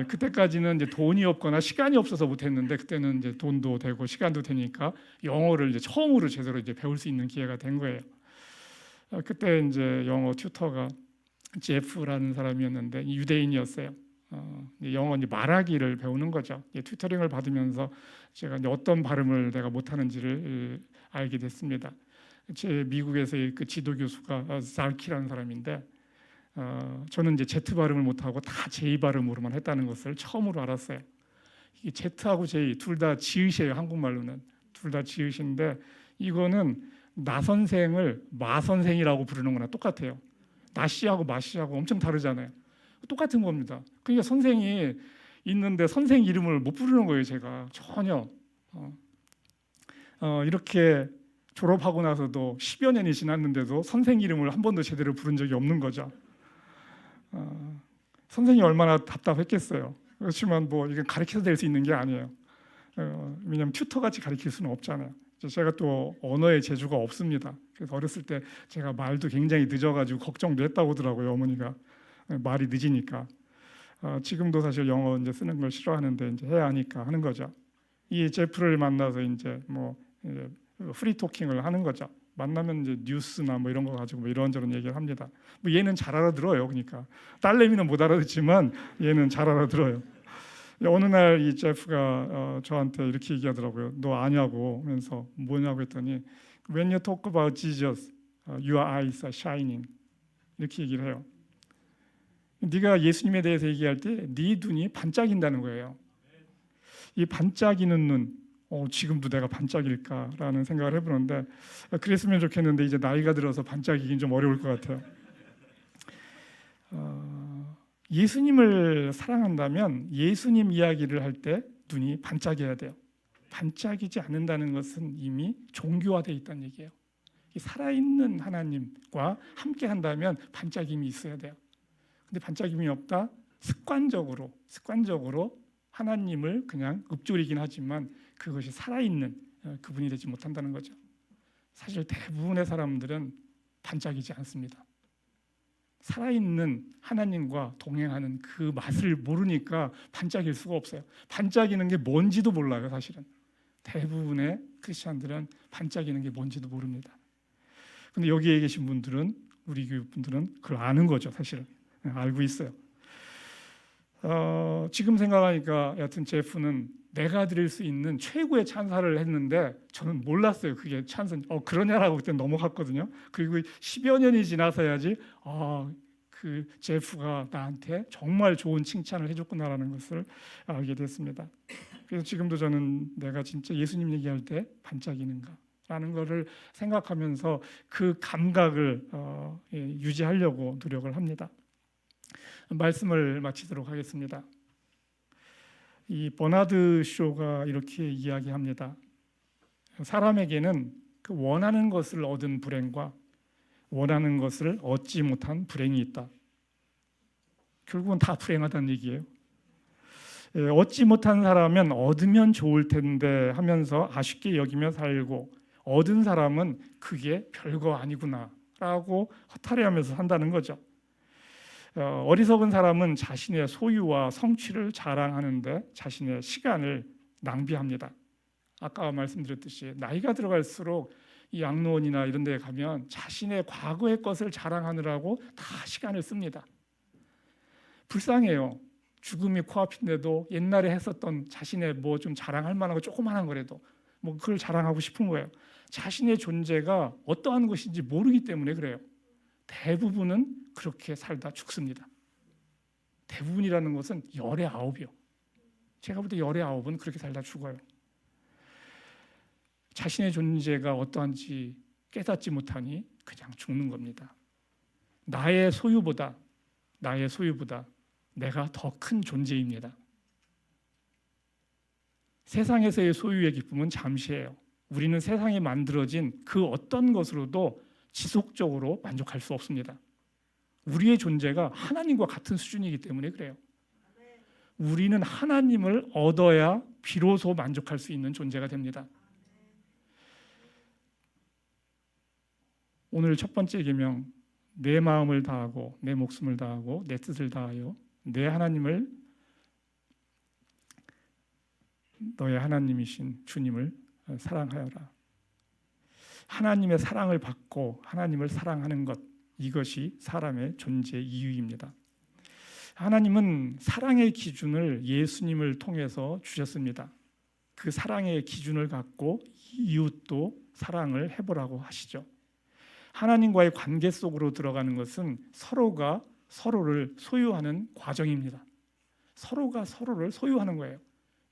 그때까지는 이제 돈이 없거나 시간이 없어서 못했는데 그때는 이제 돈도 되고 시간도 되니까 영어를 이제 처음으로 제대로 이제 배울 수 있는 기회가 된 거예요. 그때 이제 영어 튜터가 제프라는 사람이었는데 유대인이었어요. 영어 이제 말하기를 배우는 거죠. 튜터링을 받으면서 제가 이제 어떤 발음을 내가 못하는지를 알게 됐습니다. 제 미국에서의 그 지도 교수가 잘키라는 사람인데. 저는 이제 Z 발음을 못하고 다 J 발음으로만 했다는 것을 처음으로 알았어요. 이 Z하고 J 둘 다 지읒이에요. 한국말로는 둘 다 지읒인데 이거는 나 선생을 마 선생이라고 부르는 거나 똑같아요. 나씨하고 마씨하고 엄청 다르잖아요. 똑같은 겁니다. 그러니까 선생이 있는데 선생 이름을 못 부르는 거예요. 제가 전혀 이렇게 졸업하고 나서도 10여 년이 지났는데도 선생 이름을 한 번도 제대로 부른 적이 없는 거죠. 선생이 얼마나 답답했겠어요. 그렇지만 이게 가르쳐서 될 수 있는 게 아니에요. 왜냐하면 튜터같이 가르칠 수는 없잖아요. 제가 또 언어의 재주가 없습니다. 그래서 어렸을 때 제가 말도 굉장히 늦어가지고 걱정도 했다고 하더라고요. 어머니가 말이 늦으니까. 지금도 사실 영어 이제 쓰는 걸 싫어하는데 이제 해야 하니까 하는 거죠. 이 제프를 만나서 이제 프리 토킹을 하는 거죠. 만나면 이제 뉴스나 이런 거 가지고 이런저런 얘기를 합니다. 얘는 잘 알아들어요. 그러니까 딸내미는 못 알아듣지만 얘는 잘 알아들어요. 어느 날 이 제프가 저한테 이렇게 얘기하더라고요. 너 아냐고 하면서 뭐냐고 했더니 When you talk about Jesus, your eyes are shining. 이렇게 얘기를 해요. 네가 예수님에 대해서 얘기할 때 네 눈이 반짝인다는 거예요. 이 반짝이는 눈, 지금도 내가 반짝일까라는 생각을 해보는데 그랬으면 좋겠는데 이제 나이가 들어서 반짝이긴 좀 어려울 것 같아요. 예수님을 사랑한다면 예수님 이야기를 할 때 눈이 반짝여야 돼요. 반짝이지 않는다는 것은 이미 종교화되어 있다는 얘기예요. 살아있는 하나님과 함께 한다면 반짝임이 있어야 돼요. 근데 반짝임이 없다? 습관적으로 하나님을 그냥 읊조리긴 하지만 그것이 살아있는 그분이 되지 못한다는 거죠. 사실 대부분의 사람들은 반짝이지 않습니다. 살아있는 하나님과 동행하는 그 맛을 모르니까 반짝일 수가 없어요. 반짝이는 게 뭔지도 몰라요. 사실은 대부분의 크리스찬들은 반짝이는 게 뭔지도 모릅니다. 근데 여기에 계신 분들은, 우리 교육 분들은 그걸 아는 거죠. 사실은 알고 있어요. 지금 생각하니까 여하튼 제프는 내가 드릴 수 있는 최고의 찬사를 했는데 저는 몰랐어요. 그게 찬사. 그러냐라고 그때 넘어갔거든요. 그리고 10여 년이 지나서야지 그 제프가 나한테 정말 좋은 칭찬을 해줬구나라는 것을 알게 됐습니다. 그래서 지금도 저는 내가 진짜 예수님 얘기할 때 반짝이는가라는 것을 생각하면서 그 감각을 유지하려고 노력을 합니다. 말씀을 마치도록 하겠습니다. 이 버나드 쇼가 이렇게 이야기합니다. 사람에게는 그 원하는 것을 얻은 불행과 원하는 것을 얻지 못한 불행이 있다. 결국은 다 불행하다는 얘기예요. 얻지 못한 사람은 얻으면 좋을 텐데 하면서 아쉽게 여기며 살고, 얻은 사람은 그게 별거 아니구나라고 허탈해하면서 산다는 거죠. 어리석은 사람은 자신의 소유와 성취를 자랑하는데 자신의 시간을 낭비합니다. 아까 말씀드렸듯이 나이가 들어갈수록 이 양로원이나 이런 데 가면 자신의 과거의 것을 자랑하느라고 다 시간을 씁니다. 불쌍해요. 죽음이 코앞인데도 옛날에 했었던 자신의 뭐 좀 자랑할 만한 거 조그만한 거라도 뭐 그걸 자랑하고 싶은 거예요. 자신의 존재가 어떠한 것인지 모르기 때문에 그래요. 대부분은 그렇게 살다 죽습니다. 대부분이라는 것은 열의 9이요. 제가 볼 때 열의 9은 그렇게 살다 죽어요. 자신의 존재가 어떠한지 깨닫지 못하니 그냥 죽는 겁니다. 나의 소유보다 내가 더 큰 존재입니다. 세상에서의 소유의 기쁨은 잠시예요. 우리는 세상에 만들어진 그 어떤 것으로도 지속적으로 만족할 수 없습니다. 우리의 존재가 하나님과 같은 수준이기 때문에 그래요. 우리는 하나님을 얻어야 비로소 만족할 수 있는 존재가 됩니다. 오늘 첫 번째 계명, 내 마음을 다하고 내 목숨을 다하고 내 뜻을 다하여 내 하나님을, 너의 하나님이신 주님을 사랑하여라. 하나님의 사랑을 받고 하나님을 사랑하는 것, 이것이 사람의 존재 이유입니다. 하나님은 사랑의 기준을 예수님을 통해서 주셨습니다. 그 사랑의 기준을 갖고 이웃도 사랑을 해보라고 하시죠. 하나님과의 관계 속으로 들어가는 것은 서로가 서로를 소유하는 과정입니다. 서로가 서로를 소유하는 거예요.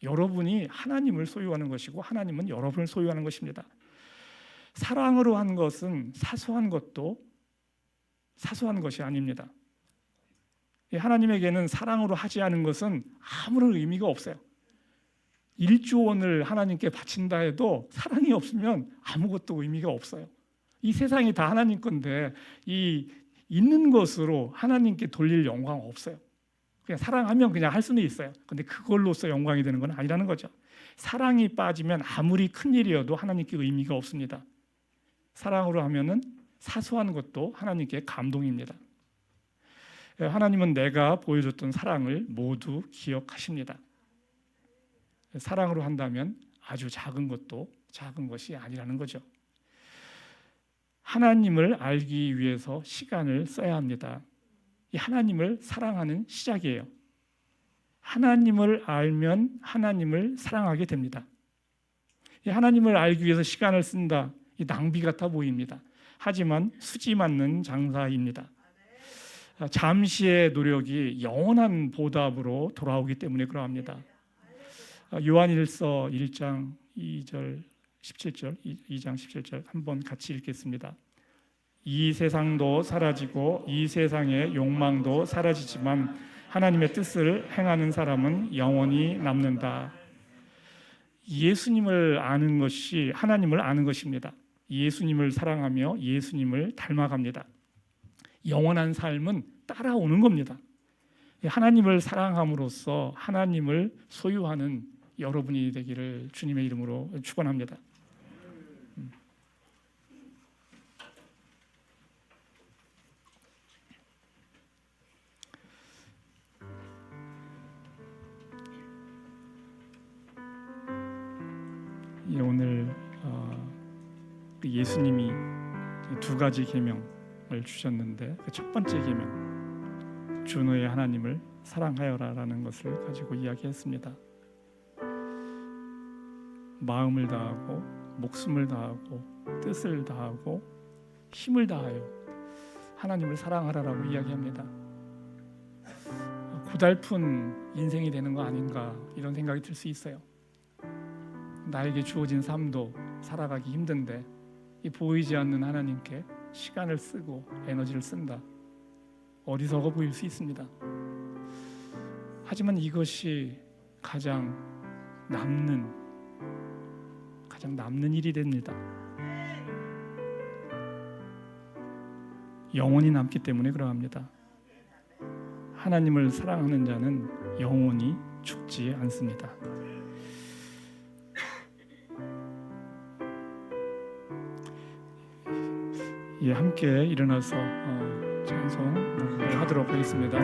여러분이 하나님을 소유하는 것이고 하나님은 여러분을 소유하는 것입니다. 사랑으로 한 것은 사소한 것이 아닙니다. 하나님에게는 사랑으로 하지 않은 것은 아무런 의미가 없어요. 1조 원을 하나님께 바친다 해도 사랑이 없으면 아무것도 의미가 없어요. 이 세상이 다 하나님 건데 이 있는 것으로 하나님께 돌릴 영광 없어요. 그냥 사랑하면 그냥 할 수는 있어요. 근데 그걸로써 영광이 되는 건 아니라는 거죠. 사랑이 빠지면 아무리 큰 일이어도 하나님께 의미가 없습니다. 사랑으로 하면은 사소한 것도 하나님께 감동입니다. 하나님은 내가 보여줬던 사랑을 모두 기억하십니다. 사랑으로 한다면 아주 작은 것도 작은 것이 아니라는 거죠. 하나님을 알기 위해서 시간을 써야 합니다. 이 하나님을 사랑하는 시작이에요. 하나님을 알면 하나님을 사랑하게 됩니다. 이 하나님을 알기 위해서 시간을 쓴다. 이 낭비 같아 보입니다. 하지만 수지 맞는 장사입니다. 잠시의 노력이 영원한 보답으로 돌아오기 때문에 그러합니다. 요한일서 1장 2절 17절 2장 17절 한번 같이 읽겠습니다. 이 세상도 사라지고 이 세상의 욕망도 사라지지만 하나님의 뜻을 행하는 사람은 영원히 남는다. 예수님을 아는 것이 하나님을 아는 것입니다. 예수님을 사랑하며 예수님을 닮아갑니다. 영원한 삶은 따라오는 겁니다. 하나님을 사랑함으로써 하나님을 소유하는 여러분이 되기를 주님의 이름으로 축원합니다. 오늘 예수님이 두 가지 계명을 주셨는데 그 첫 번째 계명, 주 너의 하나님을 사랑하여라라는 것을 가지고 이야기했습니다. 마음을 다하고 목숨을 다하고 뜻을 다하고 힘을 다하여 하나님을 사랑하라라고 이야기합니다. 고달픈 인생이 되는 거 아닌가 이런 생각이 들 수 있어요. 나에게 주어진 삶도 살아가기 힘든데 이 보이지 않는 하나님께 시간을 쓰고 에너지를 쓴다. 어리석어 보일 수 있습니다. 하지만 이것이 가장 남는 일이 됩니다. 영원히 남기 때문에 그러합니다. 하나님을 사랑하는 자는 영원히 죽지 않습니다. 함께 일어나서 찬송을 하도록 하겠습니다.